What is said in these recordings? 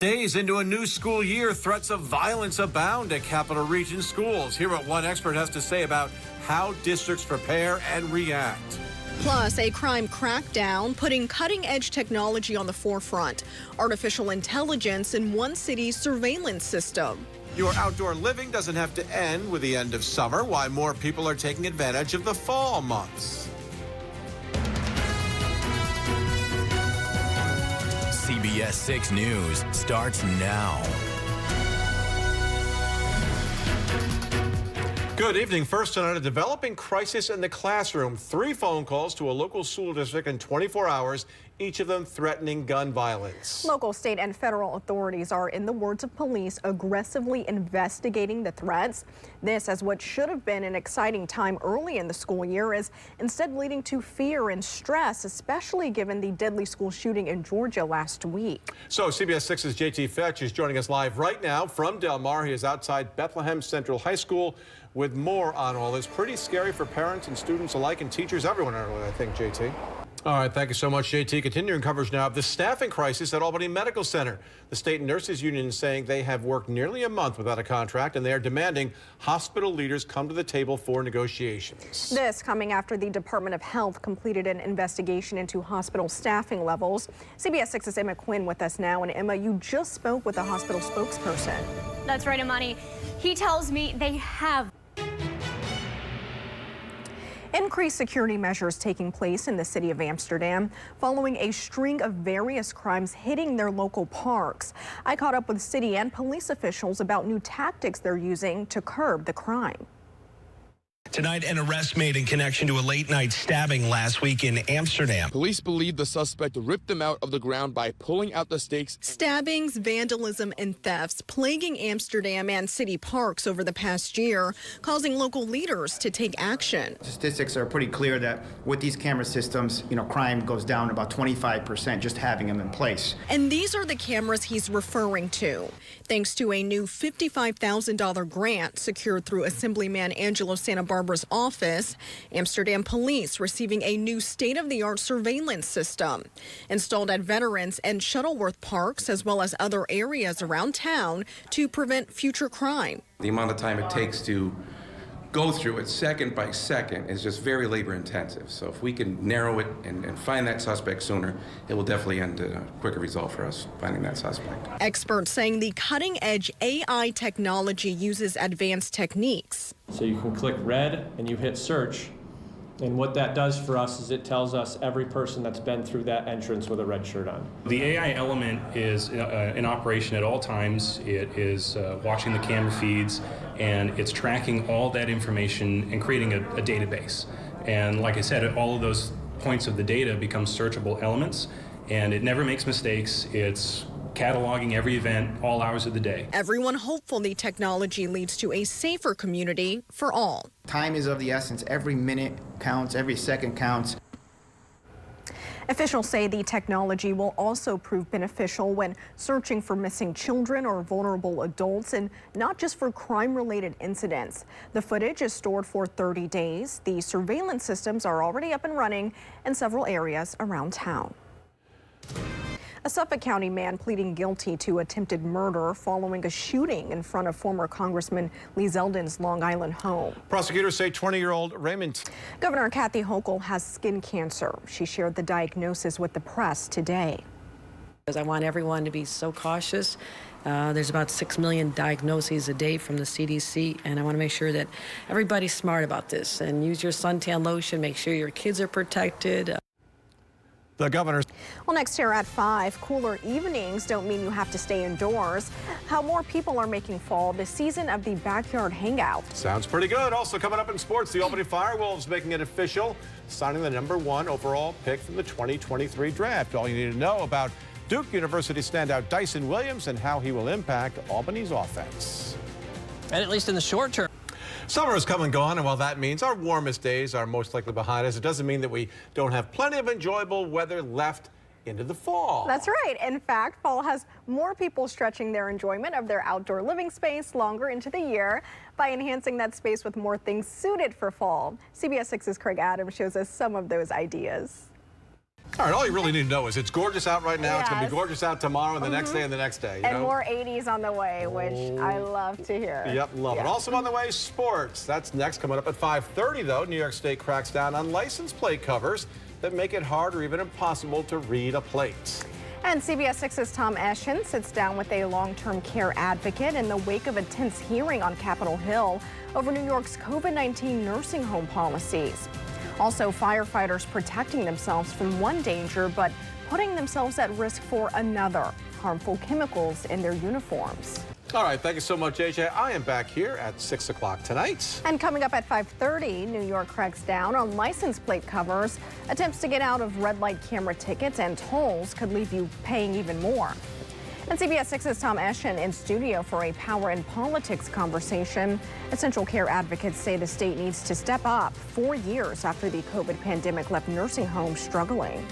Days into a new school year, threats of violence abound at Capital Region schools. Hear what one expert has to say about how districts prepare and react. Plus, a crime crackdown putting cutting-edge technology on the forefront. Artificial intelligence in one city's surveillance system. Your outdoor living doesn't have to end with the end of summer. Why more people are taking advantage of the fall months. CBS 6 News starts now. Good evening. First tonight, a developing crisis in the classroom. 3 phone calls to a local school district in 24 hours, each of them threatening gun violence. Local, state, and federal authorities are, in the words of police, aggressively investigating the threats. This, as what should have been an exciting time early in the school year, is instead leading to fear and stress, especially given the deadly school shooting in Georgia last week. So CBS 6's JT Fetch is joining us live right now from Del Mar. He is outside Bethlehem Central High School with more on all this. Pretty scary for parents and students alike and teachers, everyone, I think, JT. All right, thank you so much, JT. Continuing coverage now of the staffing crisis at Albany Medical Center. The state nurses union is saying they have worked nearly a month without a contract, and they are demanding hospital leaders come to the table for negotiations. This coming after the Department of Health completed an investigation into hospital staffing levels. CBS 6's Emma Quinn with us now. And Emma, you just spoke with the hospital spokesperson. That's right, Imani. He tells me they have increased security measures taking place in the city of Amsterdam following a string of various crimes hitting their local parks. I caught up with city and police officials about new tactics they're using to curb the crime. Tonight, an arrest made in connection to a late-night stabbing last week in Amsterdam. Police believe the suspect ripped them out of the ground by pulling out the stakes. Stabbings, vandalism, and thefts plaguing Amsterdam and city parks over the past year, causing local leaders to take action. Statistics are pretty clear that with these camera systems, crime goes down about 25% just having them in place. And these are the cameras he's referring to. Thanks to a new $55,000 grant secured through Assemblyman Angelo Santa Barbara's office, Amsterdam police receiving a new state-of-the-art surveillance system installed at Veterans and Shuttleworth parks, as well as other areas around town, to prevent future crime. The amount of time it takes to go through it second by second is just very labor intensive. So if we can narrow it and find that suspect sooner, it will definitely end in a quicker result for us finding that suspect. Experts saying the cutting edge AI technology uses advanced techniques. So you can click red and you hit search. And what that does for us is it tells us every person that's been through that entrance with a red shirt on. The AI element is in operation at all times. It is watching the camera feeds, and it's tracking all that information and creating a database. And like I said, all of those points of the data become searchable elements, and it never makes mistakes. It's cataloging every event, all hours of the day. Everyone hopeful the technology leads to a safer community for all. Time is of the essence. Every minute counts, every second counts. Officials say the technology will also prove beneficial when searching for missing children or vulnerable adults, and not just for crime-related incidents. The footage is stored for 30 days. The surveillance systems are already up and running in several areas around town. A Suffolk County man pleading guilty to attempted murder following a shooting in front of former Congressman Lee Zeldin's Long Island home. Prosecutors say 20-year-old Raymond. Governor Kathy Hochul has skin cancer. She shared the diagnosis with the press today. I want everyone to be so cautious. There's about 6 million diagnoses a day from the CDC, and I want to make sure that everybody's smart about this and use your suntan lotion, make sure your kids are protected. The governor. Well, next here at 5, cooler evenings don't mean you have to stay indoors. How more people are making fall the season of the backyard hangout. Sounds pretty good. Also coming up in sports, the Albany Firewolves making it official, signing the #1 overall pick from the 2023 draft. All you need to know about Duke University standout Dyson Williams and how he will impact Albany's offense. And at least in the short term. Summer has come and gone, and while that means our warmest days are most likely behind us, it doesn't mean that we don't have plenty of enjoyable weather left into the fall. That's right. In fact, fall has more people stretching their enjoyment of their outdoor living space longer into the year by enhancing that space with more things suited for fall. CBS 6's Craig Adams shows us some of those ideas. All right, all you really need to know is it's gorgeous out right now. It's going to be gorgeous out tomorrow and the next day and the next day. And more 80s on the way, which I love to hear. Yep, love it. Also on the way, sports. That's next, coming up at 5:30, though. New York State cracks down on license plate covers that make it hard or even impossible to read a plate. And CBS 6's Tom Eschen sits down with a long-term care advocate in the wake of a tense hearing on Capitol Hill over New York's COVID-19 nursing home policies. Also, firefighters protecting themselves from one danger, but putting themselves at risk for another. Harmful chemicals in their uniforms. All right, thank you so much, AJ. I am back here at 6 o'clock tonight. And coming up at 5:30, New York cracks down on license plate covers. Attempts to get out of red light camera tickets and tolls could leave you paying even more. And CBS 6's Tom Eschen in studio for a power and politics conversation. Essential care advocates say the state needs to step up 4 years after the COVID pandemic left nursing homes struggling.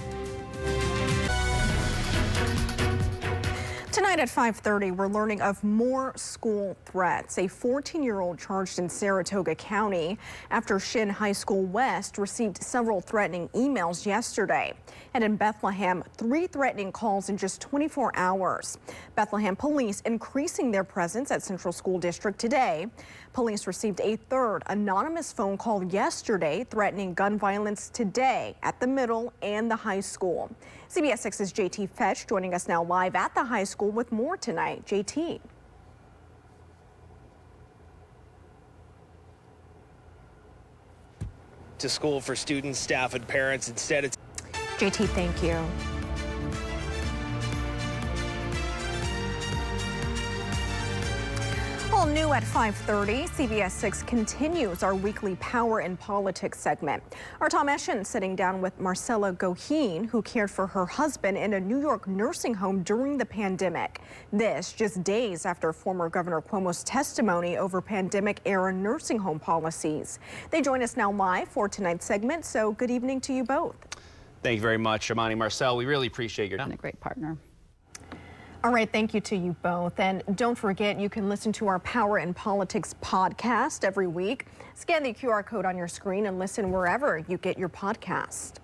Tonight at 5:30, we're learning of more school threats. A 14-year-old charged in Saratoga County after Shin High School West received several threatening emails yesterday. And in Bethlehem, 3 threatening calls in just 24 hours. Bethlehem police increasing their presence at Central School District today. Police received a 3rd anonymous phone call yesterday threatening gun violence today at the middle and the high school. CBS 6's JT Fetch joining us now live at the high school with more tonight. JT. To school for students, staff, and parents. Instead, it's JT, thank you. All new at 5:30, CBS 6 continues our weekly Power in Politics segment. Our Tom Eschen sitting down with Marcella Goheen, who cared for her husband in a New York nursing home during the pandemic. This just days after former Governor Cuomo's testimony over pandemic-era nursing home policies. They join us now live for tonight's segment, so good evening to you both. Thank you very much, Amani. Marcel, we really appreciate your time. A great partner. All right, thank you to you both. And don't forget, you can listen to our Power in Politics podcast every week. Scan the QR code on your screen and listen wherever you get your podcast.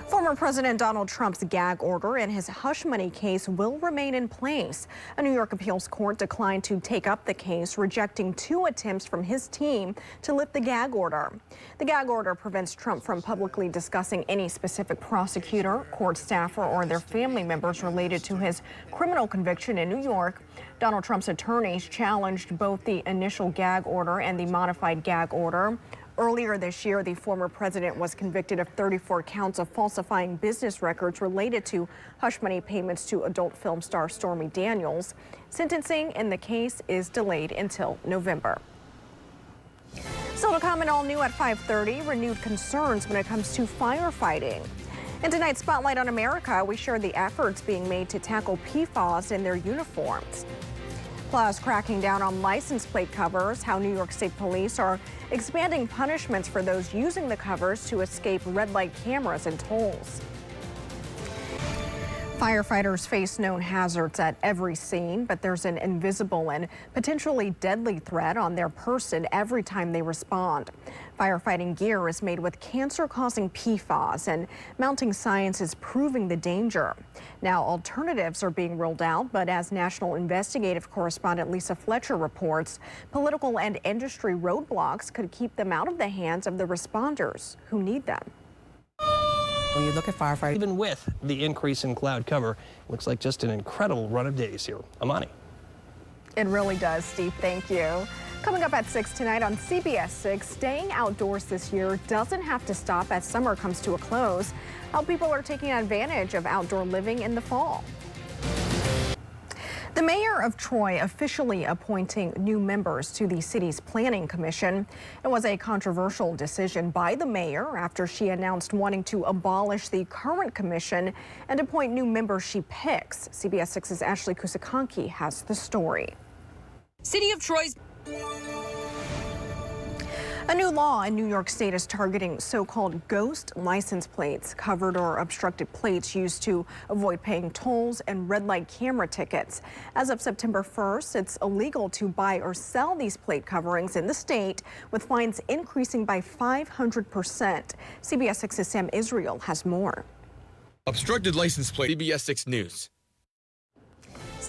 Former President Donald Trump's gag order in his hush money case will remain in place. A New York appeals court declined to take up the case, rejecting 2 attempts from his team to lift the gag order. The gag order prevents Trump from publicly discussing any specific prosecutor, court staffer, or their family members related to his criminal conviction in New York. Donald Trump's attorneys challenged both the initial gag order and the modified gag order. Earlier this year, the former president was convicted of 34 counts of falsifying business records related to hush money payments to adult film star Stormy Daniels. Sentencing in the case is delayed until November. Still to come and all new at 5:30, renewed concerns when it comes to firefighting. In tonight's Spotlight on America, we share the efforts being made to tackle PFAS in their uniforms. Plus, cracking down on license plate covers, how New York State Police are expanding punishments for those using the covers to escape red light cameras and tolls. Firefighters face known hazards at every scene, but there's an invisible and potentially deadly threat on their person every time they respond. Firefighting gear is made with cancer-causing PFAS, and mounting science is proving the danger. Now, alternatives are being rolled out, but as national investigative correspondent Lisa Fletcher reports, political and industry roadblocks could keep them out of the hands of the responders who need them. When you look at firefighting, even with the increase in cloud cover, it looks like just an incredible run of days here. Amani. It really does, Steve. Thank you. Coming up at 6 tonight on CBS 6, staying outdoors this year doesn't have to stop as summer comes to a close. How people are taking advantage of outdoor living in the fall. The mayor of Troy officially appointing new members to the city's planning commission. It was a controversial decision by the mayor after she announced wanting to abolish the current commission and appoint new members she picks. CBS 6's Ashley Kusakonki has the story. City of Troy's A new law in New York State is targeting so-called ghost license plates, covered or obstructed plates used to avoid paying tolls and red light camera tickets. As of September 1st, it's illegal to buy or sell these plate coverings in the state, with fines increasing by 500%. CBS 6's Sam Israel has more. Obstructed license plate, CBS 6 News.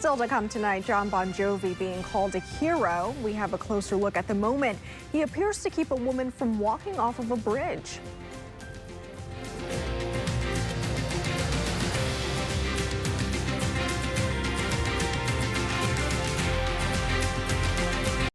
Still to come tonight, John Bon Jovi being called a hero. We have a closer look at the moment he appears to keep a woman from walking off of a bridge.